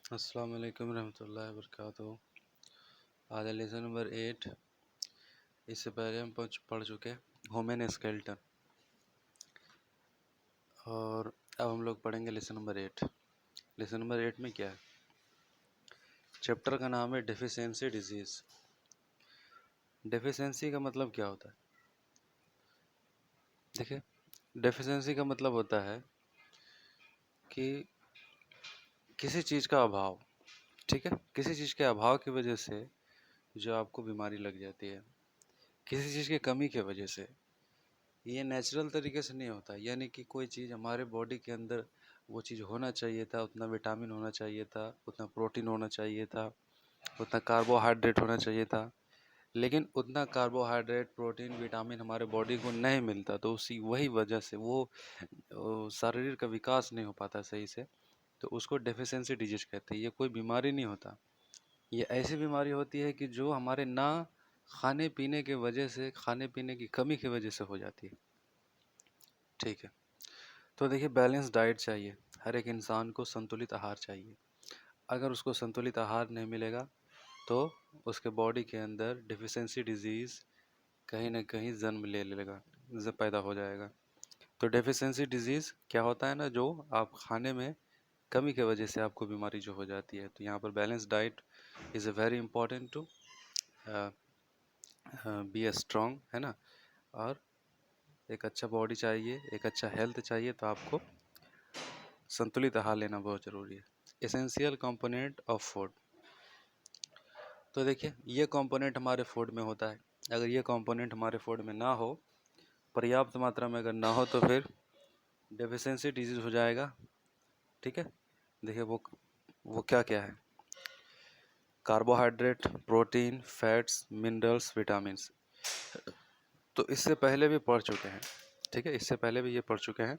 अस्सलाम वालेकुम रहमतुल्लाहि व बरकातुहू। आज लेसन नंबर 8। इससे पहले हम पढ़ चुके हैं ह्यूमन स्केलेटन, और अब हम लोग पढ़ेंगे लेसन नंबर 8। लेसन नंबर 8 में क्या है? चैप्टर का नाम है डेफिशिएंसी डिजीज़। डेफिशिएंसी का मतलब क्या होता है? देखिए, डेफिशिएंसी का मतलब होता है कि किसी चीज़ का अभाव, ठीक है, किसी चीज़ के अभाव की वजह से जो आपको बीमारी लग जाती है, किसी चीज़ की कमी की वजह से। ये नेचुरल तरीके से नहीं होता, यानी कि कोई चीज़ हमारे बॉडी के अंदर वो चीज़ होना चाहिए था, उतना विटामिन होना चाहिए था, उतना प्रोटीन होना चाहिए था, उतना कार्बोहाइड्रेट होना चाहिए था, लेकिन उतना कार्बोहाइड्रेट प्रोटीन विटामिन हमारे बॉडी को नहीं मिलता, तो उसी वही वजह से वो शरीर का विकास नहीं हो पाता सही से, तो उसको डेफिशिएंसी डिजीज कहते हैं। ये कोई बीमारी नहीं होता, ये ऐसी बीमारी होती है कि जो हमारे ना खाने पीने के वजह से, खाने पीने की कमी की वजह से हो जाती है। ठीक है, तो देखिए, बैलेंस डाइट चाहिए, हर एक इंसान को संतुलित आहार चाहिए। अगर उसको संतुलित आहार नहीं मिलेगा तो उसके बॉडी के अंदर डिफिशियंसी डिजीज़ कहीं ना कहीं जन्म ले लेगा, पैदा हो जाएगा। तो डेफिशिएंसी डिजीज़ क्या होता है ना, जो आप खाने में कमी की वजह से आपको बीमारी जो हो जाती है। तो यहाँ पर balance diet is a very important to be a strong, है ना। और एक अच्छा बॉडी चाहिए, एक अच्छा हेल्थ चाहिए, तो आपको संतुलित आहार लेना बहुत ज़रूरी है। Essential component of food. तो देखिए, ये कंपोनेंट हमारे फूड में होता है। अगर ये कंपोनेंट हमारे फूड में ना हो, पर्याप्त मात्रा में अगर ना हो, तो फिर डेफिशिएंसी डिजीज़ हो जाएगा। ठीक है, देखिए वो क्या क्या है? Carbohydrate, protein, fats, minerals, vitamins. तो इससे पहले भी पढ़ चुके हैं, ठीक है, इससे पहले भी ये पढ़ चुके हैं।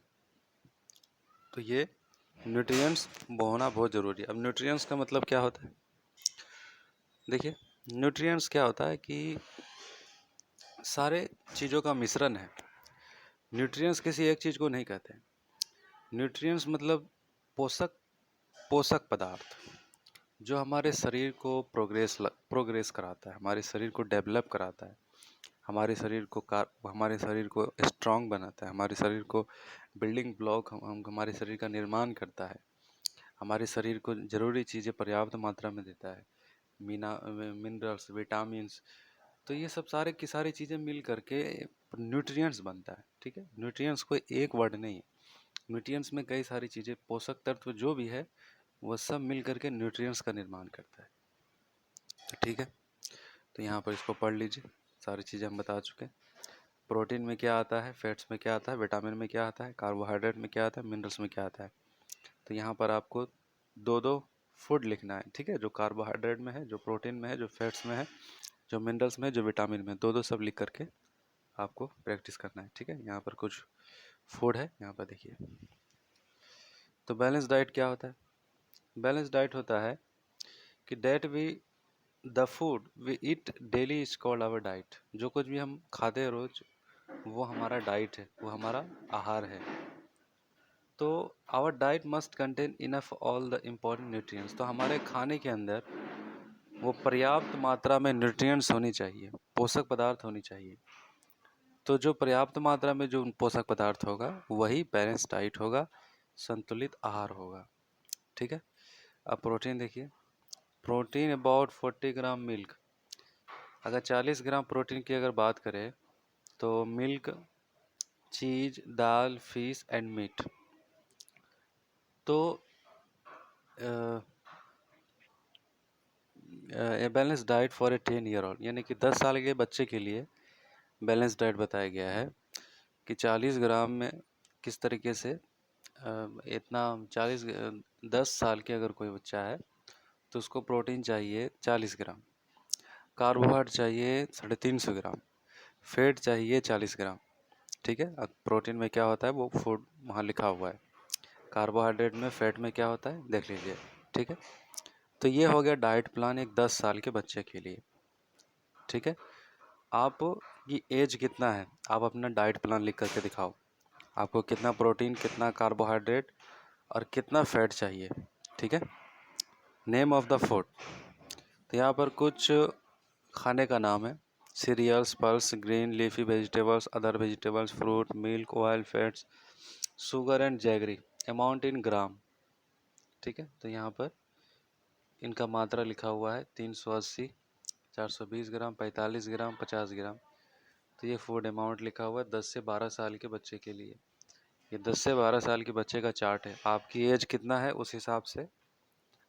तो ये न्यूट्रिएंट्स होना बहुत ज़रूरी है। अब न्यूट्रिएंट्स का मतलब क्या होता है? देखिए, न्यूट्रिएंट्स क्या होता है कि सारे चीज़ों का मिश्रण है। न्यूट्रिएंट्स किसी एक चीज़ को नहीं कहते हैं। न्यूट्रिएंट्स मतलब पोषक पोषक पदार्थ जो हमारे शरीर को प्रोग्रेस कराता है, हमारे शरीर को डेवलप कराता है, हमारे शरीर को स्ट्रांग बनाता है, हमारे शरीर को बिल्डिंग ब्लॉक हमारे शरीर का निर्माण करता है, हमारे शरीर को ज़रूरी चीज़ें पर्याप्त मात्रा में देता है, मिनरल्स, विटामिन्स। तो ये सब सारे की सारी चीज़ें मिल करके न्यूट्रिएंट्स बनता है। ठीक है, न्यूट्रिएंट्स कोई एक वर्ड नहीं है, न्यूट्रिएंट्स में कई सारी चीज़ें, पोषक तत्व जो भी है वह सब मिल करके न्यूट्रिएंट्स का निर्माण करता है। तो ठीक है, तो यहाँ पर इसको पढ़ लीजिए, सारी चीज़ें हम बता चुके हैं। प्रोटीन में क्या आता है, फैट्स में क्या आता है, विटामिन में क्या आता है, कार्बोहाइड्रेट में क्या आता है, मिनरल्स में क्या आता है। तो यहाँ पर आपको दो दो फूड लिखना है, ठीक है, जो कार्बोहाइड्रेट में है, जो प्रोटीन में है, जो फैट्स में है, जो मिनरल्स में है, जो विटामिन में, दो दो सब लिख करके आपको प्रैक्टिस करना है। ठीक है, यहाँ पर कुछ फूड है, यहाँ पर देखिए। तो बैलेंस डाइट क्या होता है? बैलेंस डाइट होता है कि the food we eat daily is called our diet. जो कुछ भी हम खाते हैं रोज, वो हमारा डाइट है, वो हमारा आहार है। तो our diet must contain enough all the important nutrients. तो हमारे खाने के अंदर वो पर्याप्त मात्रा में न्यूट्रिएंट्स होनी चाहिए, पोषक पदार्थ होनी चाहिए। तो जो पर्याप्त मात्रा में जो पोषक पदार्थ होगा वही बैलेंस डाइट होगा, संतुलित आहार होगा। ठीक है, अब प्रोटीन देखिए। Protein about 40 gram milk. अगर 40 ग्राम प्रोटीन की अगर बात करें तो milk, cheese, dal, fish and meat. तो a balance diet for a 10 year old, यानी कि 10 साल के बच्चे के लिए बैलेंस डाइट बताया गया है कि 40 ग्राम में किस तरीके से इतना 10 साल के अगर कोई बच्चा है तो उसको प्रोटीन चाहिए 40 ग्राम, कार्बोहाइड्रेट चाहिए 350 ग्राम, फैट चाहिए 40 ग्राम। ठीक है, अब प्रोटीन में क्या होता है वो फूड वहाँ लिखा हुआ है, कार्बोहाइड्रेट में, फैट में क्या होता है देख लीजिए। ठीक है, तो ये हो गया डाइट प्लान एक 10 साल के बच्चे के लिए। ठीक है, आप की एज कितना है, आप अपना डाइट प्लान लिख करके दिखाओ, आपको कितना प्रोटीन, कितना कार्बोहाइड्रेट और कितना फैट चाहिए। ठीक है, नेम ऑफ द फूड, तो यहाँ पर कुछ खाने का नाम है। Cereals, pulses, green leafy vegetables, other vegetables, fruit, milk, oil, fats, sugar and jaggery, amount in gram. ठीक है, तो यहाँ पर इनका मात्रा लिखा हुआ है 380, 420 ग्राम, 45 ग्राम, 50 ग्राम। तो ये फूड अमाउंट लिखा हुआ है 10 से 12 साल के बच्चे के लिए। ये 10 से 12 साल के बच्चे का चार्ट है। आपकी एज कितना है उस हिसाब से,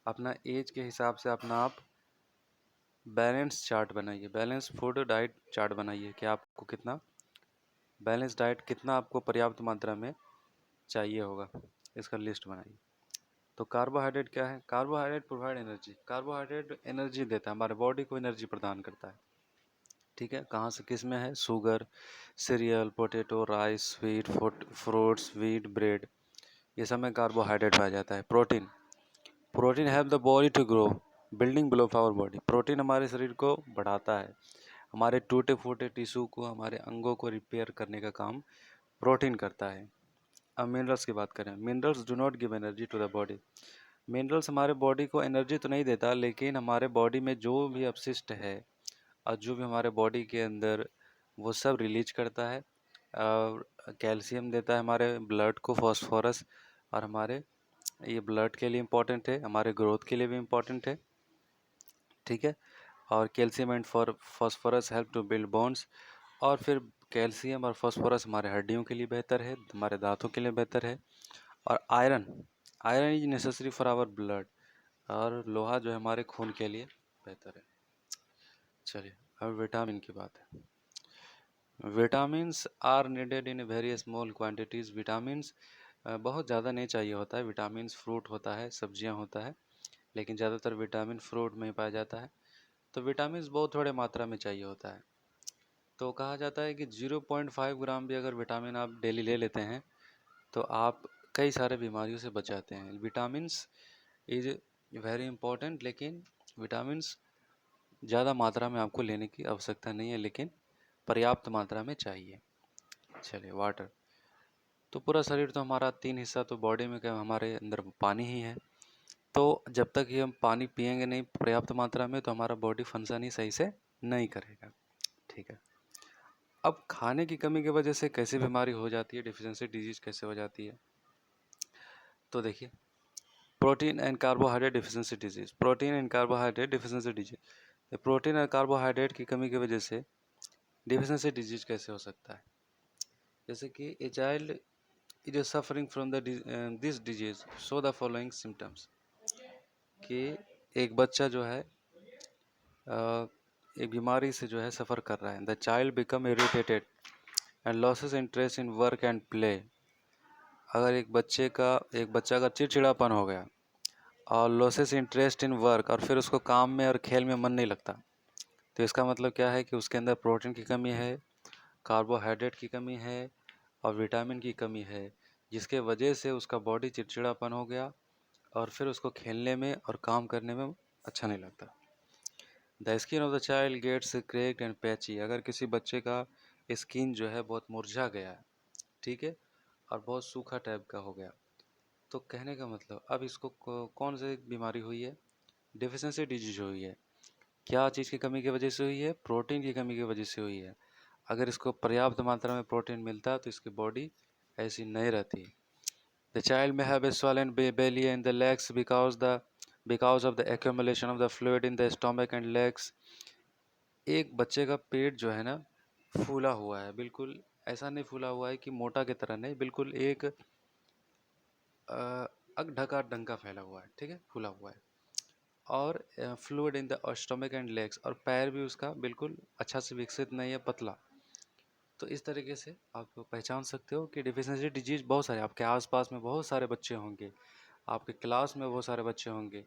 अपना एज के हिसाब से अपना आप बैलेंस चार्ट बनाइए, बैलेंस फूड डाइट चार्ट बनाइए कि आपको कितना बैलेंस डाइट, कितना आपको पर्याप्त मात्रा में चाहिए होगा, इसका लिस्ट बनाइए। तो कार्बोहाइड्रेट क्या है? Carbohydrate provide energy. Carbohydrate energy देता है, हमारे बॉडी को एनर्जी प्रदान करता है। ठीक है, कहाँ से किस में है? Sugar, cereal, potato, rice, sweet, fruits, wheat, bread, ये सब में कार्बोहाइड्रेट पाया जाता है। Protein, protein help the body to grow, building block of our body. Protein हमारे शरीर को बढ़ाता है, हमारे टूटे फूटे टिश्यू को, हमारे अंगों को रिपेयर करने का काम प्रोटीन करता है। अब मिनरल्स की बात करें, minerals do not give energy to the body. Minerals हमारे बॉडी को एनर्जी तो नहीं देता, लेकिन हमारे बॉडी में जो भी अपशिष्ट है और जो भी हमारे बॉडी के अंदर, वो सब रिलीज करता है। और कैल्शियम देता है हमारे ब्लड को, फॉस्फोरस, और हमारे ये ब्लड के लिए इम्पोर्टेंट है, हमारे ग्रोथ के लिए भी इम्पोर्टेंट है। ठीक है, और calcium and phosphorus help to build bones. और फिर कैल्शियम और फॉस्फोरस हमारे हड्डियों के लिए बेहतर है, हमारे दांतों के लिए बेहतर है। और iron, iron is necessary for our blood, और लोहा जो है हमारे खून के लिए बेहतर है। चलिए अब विटामिन की बात है। Vitamins are needed in very small quantities. Vitamins बहुत ज़्यादा नहीं चाहिए होता है। विटामिन्स फ्रूट होता है, सब्जियां होता है, लेकिन ज़्यादातर विटामिन फ्रूट में ही पाया जाता है। तो विटामिन्स बहुत थोड़े मात्रा में चाहिए होता है। तो कहा जाता है कि 0.5 ग्राम भी अगर विटामिन आप डेली ले लेते हैं तो आप कई सारे बीमारियों से बच जाते हैं। विटामिन्स इज वेरी इंपॉर्टेंट, लेकिन विटामिन्स ज़्यादा मात्रा में आपको लेने की आवश्यकता नहीं है, लेकिन पर्याप्त मात्रा में चाहिए। चलिए वाटर, तो पूरा शरीर तो हमारा 3 हिस्सा, तो बॉडी में क्या हमारे अंदर पानी ही है। तो जब तक ये हम पानी पिएंगे नहीं पर्याप्त मात्रा में, तो हमारा बॉडी फंक्शन ही सही से नहीं करेगा। ठीक है, अब खाने की कमी की वजह से कैसी बीमारी हो जाती है, डिफिशियंसी डिजीज कैसे हो जाती है? तो देखिए, protein and carbohydrate deficiency disease, protein and carbohydrate deficiency disease. Protein और कार्बोहाइड्रेट की कमी की वजह से डिफिशियंसी डिजीज कैसे हो सकता है? जैसे कि a child is suffering from the this disease so the following symptoms, कि एक बच्चा जो है एक बीमारी से जो है सफ़र कर रहा है। The child become irritated and losses interest in work and play. अगर एक बच्चा अगर चिड़चिड़ापन हो गया और लॉसेस इंटरेस्ट इन वर्क, और फिर उसको काम में और खेल में मन नहीं लगता, तो इसका मतलब क्या है कि उसके अंदर प्रोटीन की कमी है, कार्बोहाइड्रेट की कमी है और विटामिन की कमी है, जिसके वजह से उसका बॉडी चिड़चिड़ापन हो गया और फिर उसको खेलने में और काम करने में अच्छा नहीं लगता। The skin of the child gets cracked and patchy. अगर किसी बच्चे का स्किन जो है बहुत मुरझा गया है, ठीक है, और बहुत सूखा टाइप का हो गया, तो कहने का मतलब अब इसको कौन सी बीमारी हुई है? डिफिशियंसी डिजीज हुई है। क्या चीज़ की कमी की वजह से हुई है? प्रोटीन की कमी की वजह से हुई है। अगर इसको पर्याप्त मात्रा में प्रोटीन मिलता तो इसकी बॉडी ऐसी नहीं रहती। द चाइल्ड में have a swollen belly in the legs because of the accumulation of the fluid in the stomach and legs। एक बच्चे का पेट जो है ना फूला हुआ है, बिल्कुल ऐसा नहीं फूला हुआ है कि मोटा की तरह नहीं, बिल्कुल एक ढका ढंका फैला हुआ है, ठीक है, फूला हुआ है। और fluid in the stomach and legs, और पैर भी उसका बिल्कुल अच्छा से विकसित नहीं है, पतला। तो इस तरीके से आप पहचान सकते हो कि डिफिशियंसी डिजीज बहुत सारे आपके आसपास में बहुत सारे बच्चे होंगे, आपके क्लास में बहुत सारे बच्चे होंगे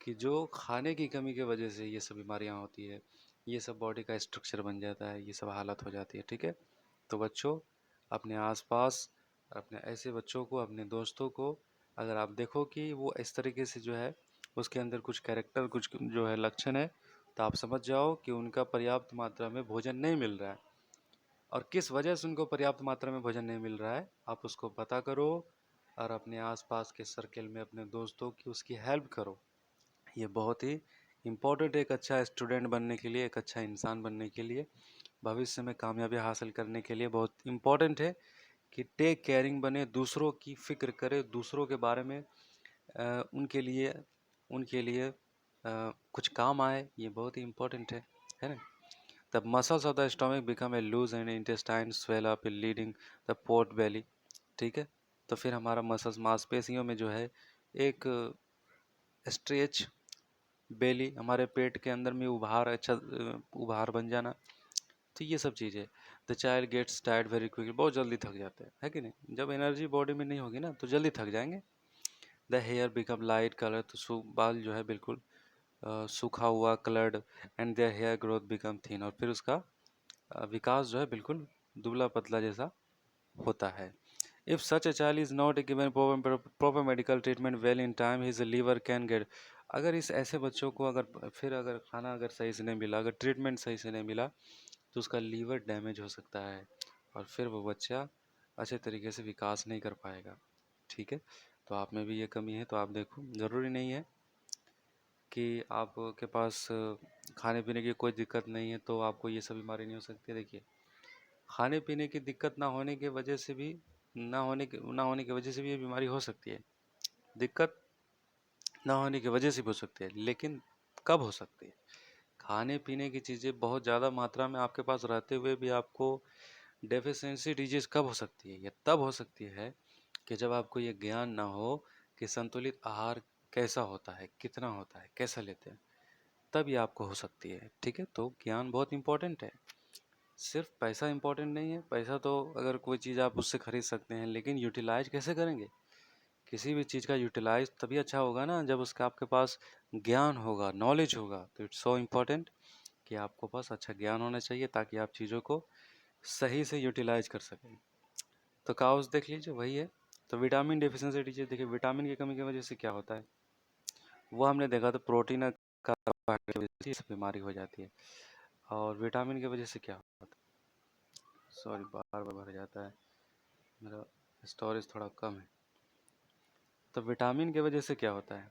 कि जो खाने की कमी की वजह से ये सब बीमारियां होती है, ये सब बॉडी का स्ट्रक्चर बन जाता है, ये सब हालत हो जाती है। ठीक है, तो बच्चों अपने आसपास अपने ऐसे बच्चों को, अपने दोस्तों को अगर आप देखो कि वो इस तरीके से जो है उसके अंदर कुछ कैरेक्टर, कुछ जो है लक्षण है, तो आप समझ जाओ कि उनका पर्याप्त मात्रा में भोजन नहीं मिल रहा है। और किस वजह से उनको पर्याप्त मात्रा में भोजन नहीं मिल रहा है, आप उसको पता करो और अपने आसपास के सर्कल में अपने दोस्तों की उसकी हेल्प करो। ये बहुत ही इम्पोर्टेंट है एक अच्छा स्टूडेंट बनने के लिए, एक अच्छा इंसान बनने के लिए, भविष्य में कामयाबी हासिल करने के लिए बहुत इम्पोर्टेंट है कि टेक केयरिंग बने, दूसरों की फिक्र करे, दूसरों के बारे में उनके लिए कुछ काम आए, ये बहुत ही इम्पोर्टेंट है ना। The muscles of the stomach become a loose and intestine swell up leading the pot belly. ठीक है, तो फिर हमारा मसल्स मांसपेशियों में जो है एक स्ट्रेच, बेली हमारे पेट के अंदर में उभार, अच्छा उभार बन जाना, तो ये सब चीज़ें। The child gets tired very quickly, बहुत जल्दी थक जाते हैं, है कि नहीं। जब एनर्जी बॉडी में नहीं होगी ना तो जल्दी थक जाएंगे। The hair become light colour, तो बाल जो है बिल्कुल सूखा हुआ coloured, and their hair growth become thin, और फिर उसका विकास जो है बिल्कुल दुबला पतला जैसा होता है। If such a child is not given proper medical treatment well in time, his liver can get, अगर इस ऐसे बच्चों को अगर खाना अगर सही से नहीं मिला, अगर ट्रीटमेंट सही से नहीं मिला, तो उसका लीवर डैमेज हो सकता है और फिर वो बच्चा अच्छे तरीके से विकास नहीं कर पाएगा। ठीक है, तो आप में भी ये कमी है, तो आप देखो, ज़रूरी नहीं है कि आपके पास खाने पीने की कोई दिक्कत नहीं है तो आपको ये सब बीमारी नहीं हो सकती। देखिए, खाने पीने की दिक्कत ना होने की वजह से भी ना होने की वजह से भी ये बीमारी हो सकती है। दिक्कत ना होने की वजह से भी हो सकती है, लेकिन कब हो सकती है? खाने पीने की चीज़ें बहुत ज़्यादा मात्रा में आपके पास रहते हुए भी आपको डेफिशिएंसी डिजीज कब हो सकती है? ये तब हो सकती है कि जब आपको ये ज्ञान ना हो कि संतुलित आहार कैसा होता है, कितना होता है, कैसा लेते हैं, तब ये आपको हो सकती है। ठीक है, तो ज्ञान बहुत इंपॉर्टेंट है। सिर्फ पैसा इंपॉर्टेंट नहीं है, पैसा तो अगर कोई चीज़ आप उससे खरीद सकते हैं, लेकिन यूटिलाइज कैसे करेंगे? किसी भी चीज़ का यूटिलाइज तभी अच्छा होगा ना जब उसका आपके पास ज्ञान होगा, नॉलेज होगा। तो इट्स सो इम्पोर्टेंट कि आपको पास अच्छा ज्ञान होना चाहिए ताकि आप चीज़ों को सही से यूटिलाइज कर सकें। तो काउस देख लीजिए, वही है। तो विटामिन डेफिशिएंसी डिजीज, देखिए विटामिन की कमी की वजह से क्या होता है, वो हमने देखा था, प्रोटीन कार्बोहाइड्रेट की वजह से ये सब बीमारी हो जाती है। और विटामिन की वजह से क्या होता है, सॉरी बार बार भर जाता है, मेरा स्टोरेज थोड़ा कम है। तो विटामिन की वजह से क्या होता है,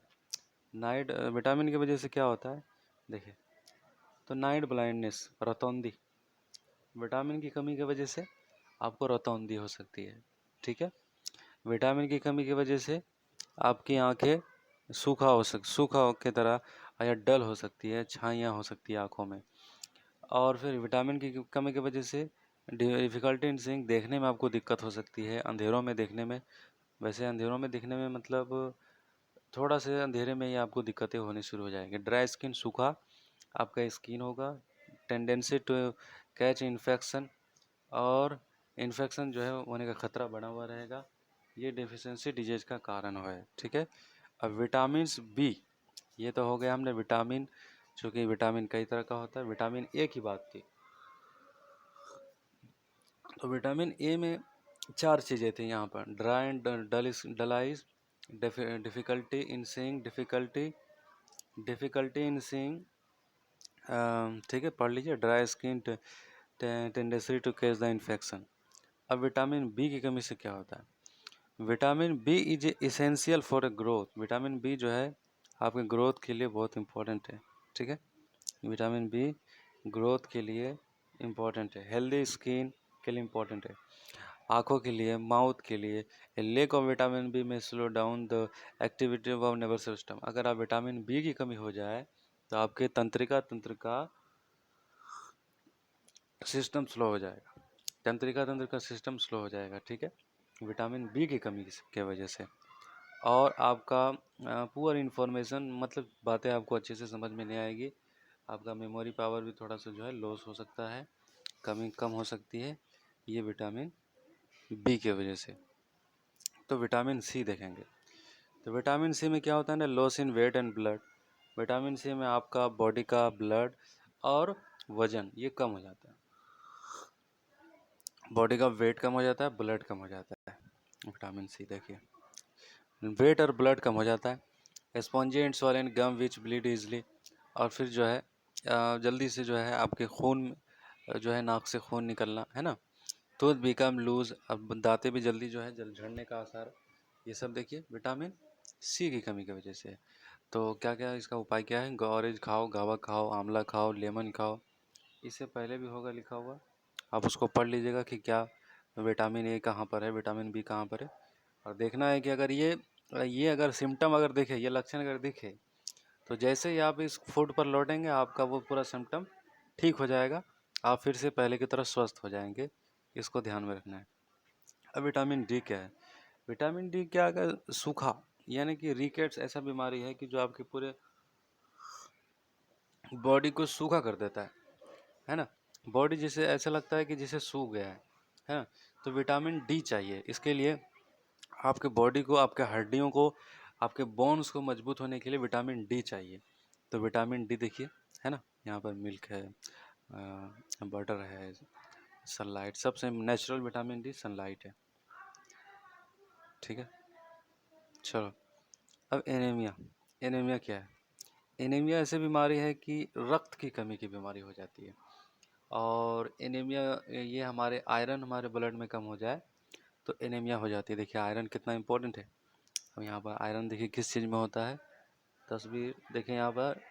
विटामिन की वजह से क्या होता है, देखिए, तो नाइट ब्लाइंडनेस, रतौंधी, विटामिन की कमी की वजह से आपको रतौंधी हो सकती है। ठीक है, विटामिन की कमी की वजह से आपकी आंखें सूखा की तरह या डल हो सकती है, छाइयाँ हो सकती है आँखों में। और फिर विटामिन की कमी की वजह से डिफ़िकल्टी इन सीइंग, देखने में आपको दिक्कत हो सकती है, अंधेरों में देखने में। वैसे अंधेरों में दिखने में मतलब थोड़ा से अंधेरे में ही आपको दिक्कतें होनी शुरू हो जाएंगी। ड्राई स्किन, सूखा आपका स्किन होगा, टेंडेंसी टू कैच इन्फेक्शन, और इन्फेक्शन जो है होने का खतरा बना हुआ रहेगा। ये डेफिशिएंसी डिजीज का कारण है। ठीक है, अब विटामिन बी, ये तो हो गया हमने विटामिन, चूँकि विटामिन कई तरह का होता है। विटामिन ए की बात की, तो विटामिन ए में 4 चीज़ें थी यहाँ पर, dry and dull eyes, difficulty in seeing, difficulty in seeing, ठीक है, पढ़ लीजिए, dry skin, tendency to catch the infection. अब विटामिन बी की कमी से क्या होता है, vitamin B is essential for a growth, vitamin B जो है आपके ग्रोथ के लिए बहुत इंपॉर्टेंट है। ठीक है, विटामिन बी ग्रोथ के लिए इम्पॉर्टेंट है, हेल्दी स्किन के लिए इम्पॉर्टेंट है, आँखों के लिए, माउथ के लिए। लैक ऑफ विटामिन बी में slow down the activity of nervous system, अगर आप विटामिन बी की कमी हो जाए तो आपके तंत्र का सिस्टम स्लो हो जाएगा, तंत्र का सिस्टम स्लो हो जाएगा। ठीक है, विटामिन बी की कमी के वजह से। और आपका पुअर इन्फॉर्मेशन, मतलब बातें आपको अच्छे से समझ में नहीं आएगी, आपका मेमोरी पावर भी थोड़ा सा जो है लॉस हो सकता है, कमी कम हो सकती है, ये विटामिन बी के वजह से। तो विटामिन सी देखेंगे, तो विटामिन सी में क्या होता है ना, loss in weight and blood, vitamin C में आपका बॉडी का ब्लड और वजन ये कम हो जाता है, बॉडी का वेट कम हो जाता है, ब्लड कम हो जाता है। विटामिन सी देखिए, वेट और ब्लड कम हो जाता है। Spongy and swollen gum which bleed easily, और फिर जो है जल्दी से जो है आपके खून जो है, नाक से खून निकलना, है ना। टूथ बिकम लूज, अब दांतें भी जल्दी जो है जल झड़ने का आसार, ये सब देखिए विटामिन सी की कमी की वजह से। तो क्या क्या इसका उपाय क्या है? ऑरेंज खाओ, गावा खाओ, आंवला खाओ, लेमन खाओ। इससे पहले भी होगा लिखा हुआ, आप उसको पढ़ लीजिएगा कि क्या विटामिन ए कहाँ पर है, विटामिन बी कहाँ पर है। और देखना है कि अगर ये अगर सिम्टम अगर दिखे, ये लक्षण अगर दिखे, तो जैसे ही आप इस फूड पर लौटेंगे आपका वो पूरा सिम्टम ठीक हो जाएगा, आप फिर से पहले की तरह स्वस्थ हो जाएंगे। इसको ध्यान में रखना है। अब विटामिन डी क्या है? विटामिन डी क्या, अगर सूखा, यानी कि रिकेट्स ऐसा बीमारी है कि जो आपके पूरे बॉडी को सूखा कर देता है ना। बॉडी जिसे ऐसा लगता है कि जिसे सूख गया है ना। तो विटामिन डी चाहिए इसके लिए। आपके बॉडी को, आपके हड्डियों को, आपके बोन्स को मजबूत होने के लिए विटामिन डी चाहिए। तो विटामिन डी देखिए, है ना, यहाँ पर मिल्क है, बटर है, सनलाइट, सबसे नेचुरल विटामिन डी सनलाइट है। ठीक है, चलो। अब एनीमिया। एनीमिया क्या है? एनीमिया ऐसी बीमारी है कि रक्त की कमी की बीमारी हो जाती है। और एनीमिया, ये हमारे आयरन हमारे ब्लड में कम हो जाए तो एनीमिया हो जाती है। देखिए आयरन कितना इंपॉर्टेंट है। अब यहाँ पर आयरन देखिए किस चीज़ में होता है। तस्वीर देखिए यहाँ पर,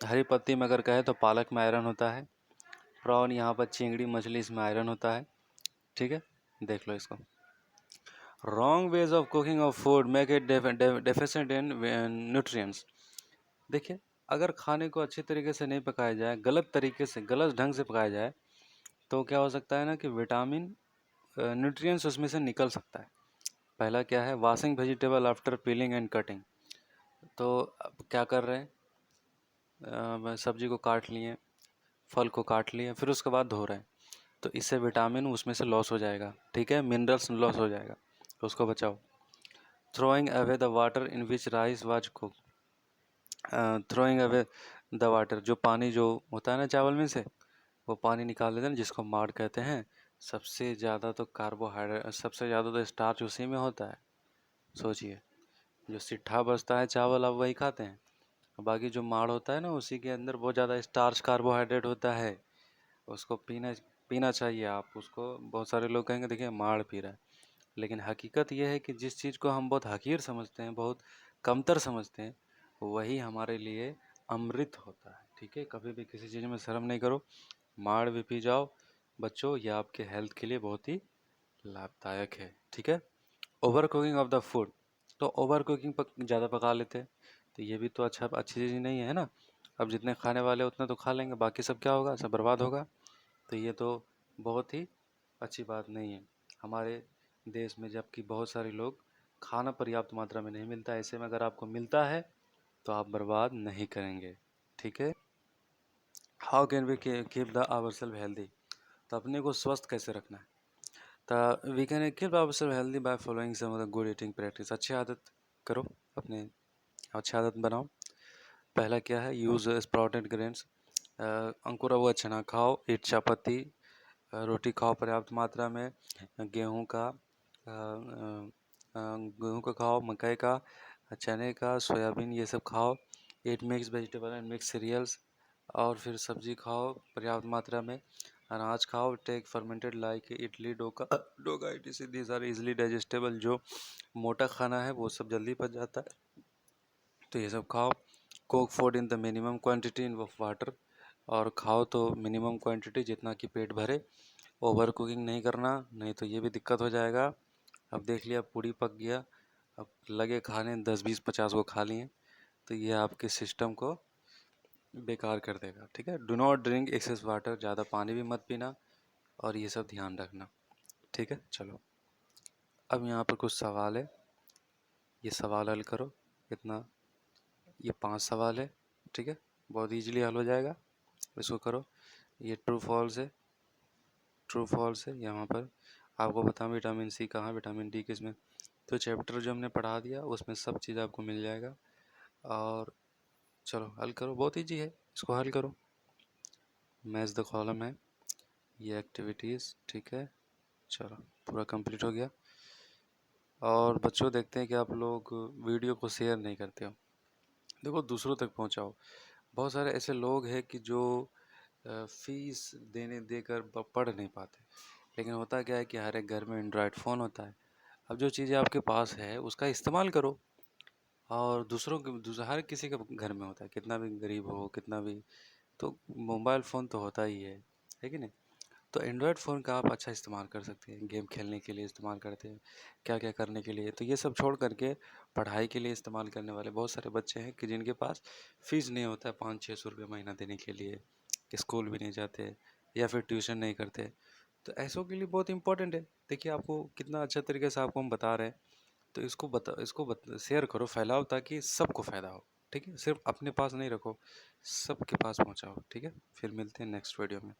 हरी पत्ती में अगर कहे तो पालक में आयरन होता है। प्रॉन, यहाँ पर चिंगड़ी मछली, इसमें आयरन होता है। ठीक है, देख लो इसको। Wrong ways of cooking of food make it deficient in nutrients. देखिए, अगर खाने को अच्छे तरीके से नहीं पकाया जाए, गलत तरीके से, गलत ढंग से पकाया जाए, तो क्या हो सकता है ना कि विटामिन, न्यूट्रिएंट्स उसमें से निकल सकता है। पहला क्या है? Washing vegetable after piling and cutting. तो अब क्या कर रहे हैं, सब्जी को काट लिए, फल को काट लिए, फिर उसके बाद धो रहे हैं, तो इससे विटामिन उसमें से लॉस हो जाएगा। ठीक है, मिनरल्स लॉस हो जाएगा, तो उसको बचाओ। Throwing away the water in which rice was cook. Throwing away the water, जो पानी जो होता है ना चावल में से, वो पानी निकाल देते हैं, जिसको माड़ कहते हैं। सबसे ज़्यादा तो कार्बोहाइड्रेट, सबसे ज़्यादा तो स्टार्च उसी में होता है। सोचिए, जो सिट्ठा बचता है चावल आप वही खाते हैं, बाकी जो माड़ होता है ना उसी के अंदर बहुत ज़्यादा स्टार्च कार्बोहाइड्रेट होता है। उसको पीना पीना चाहिए आप उसको। बहुत सारे लोग कहेंगे देखिए माड़ पी रहा है, लेकिन हकीकत यह है कि जिस चीज़ को हम बहुत हकीर समझते हैं, बहुत कमतर समझते हैं, वही हमारे लिए अमृत होता है। ठीक है, कभी भी किसी चीज़ में शर्म नहीं करो, माड़ भी पी जाओ बच्चों, यह आपके हेल्थ के लिए बहुत ही लाभदायक है। ठीक है। Over cooking of the food, तो ओवर कुकिंग ज़्यादा पका लेते हैं, तो ये भी तो अच्छी चीज़ नहीं है ना। अब जितने खाने वाले उतने तो खा लेंगे, बाकी सब क्या होगा? सब बर्बाद होगा। तो ये तो बहुत ही अच्छी बात नहीं है हमारे देश में, जबकि बहुत सारे लोग खाना पर्याप्त मात्रा में नहीं मिलता है। ऐसे में अगर आपको मिलता है तो आप बर्बाद नहीं करेंगे। ठीक है। How can we keep the our self healthy, तो अपने को स्वस्थ कैसे रखना है? तो we can keep our self healthy by following some of the good eating practice. अच्छी आदत करो, अपने अच्छी आदत बनाओ। पहला क्या है? यूज़ स्प्राउटेड ग्रेन्स, अंकुरा हुआ चना खाओ, ईट चापाती, रोटी खाओ पर्याप्त मात्रा में, गेहूं का गेहूं का खाओ, मकई का, चने का, सोयाबीन, ये सब खाओ। Eat mix vegetable and mix cereals, और फिर सब्जी खाओ पर्याप्त मात्रा में। अनाज खाओ, टेक फर्मेंटेड लाइक इडली, डोका डोका idli, these are easily digestible. जो मोटा खाना है वो सब जल्दी पच जाता है, तो ये सब खाओ। Cook food in the minimum quantity in water, और खाओ तो मिनिमम क्वांटिटी, जितना कि पेट भरे। ओवर कुकिंग नहीं करना, नहीं तो ये भी दिक्कत हो जाएगा। अब देख लिया पूड़ी पक गया, अब लगे खाने 10 20 50 को खा लिए, तो ये आपके सिस्टम को बेकार कर देगा। ठीक है। Do not drink excess water, ज़्यादा पानी भी मत पीना, और ये सब ध्यान रखना। ठीक है, चलो। अब यहाँ पर कुछ सवाल है, ये सवाल हल करो। इतना, ये 5 सवाल है। ठीक है, बहुत इजीली हल हो जाएगा, इसको करो। ये ट्रू फॉल्स है, ट्रू फॉल्स है। यहाँ पर आपको बताऊँ विटामिन सी कहाँ, विटामिन डी किस में, तो चैप्टर जो हमने पढ़ा दिया उसमें सब चीज़ आपको मिल जाएगा। और चलो हल करो, बहुत ईजी है, इसको हल करो। मैच द कॉलम है, ये एक्टिविटीज़। ठीक है, चलो पूरा कंप्लीट हो गया। और बच्चों देखते हैं कि आप लोग वीडियो को शेयर नहीं करते हो। देखो, दूसरों तक पहुंचाओ। बहुत सारे ऐसे लोग हैं कि जो फीस देकर पढ़ नहीं पाते, लेकिन होता क्या है कि हर एक घर में एंड्रॉयड फ़ोन होता है। अब जो चीज़ें आपके पास है उसका इस्तेमाल करो। और हर किसी के घर में होता है, कितना भी गरीब हो, कितना भी, तो मोबाइल फ़ोन तो होता ही है कि नहीं? तो एंड्रॉयड फ़ोन का आप अच्छा इस्तेमाल कर सकते हैं, गेम खेलने के लिए इस्तेमाल करते हैं, क्या-क्या करने के लिए। तो ये सब छोड़ कर के पढ़ाई के लिए इस्तेमाल करने वाले बहुत सारे बच्चे हैं कि जिनके पास फ़ीस नहीं होता है 500-600 रुपये महीना देने के लिए, स्कूल भी नहीं जाते या फिर ट्यूशन नहीं करते। तो ऐसों के लिए बहुत इम्पोर्टेंट है। देखिए आपको कितना अच्छा तरीके से आपको हम बता रहे हैं, तो इसको शेयर करो, फैलाओ, ताकि सबको फ़ायदा हो। ठीक है? सिर्फ अपने पास नहीं रखो, सबके पास पहुँचाओ। ठीक है? फिर मिलते हैं नेक्स्ट वीडियो में।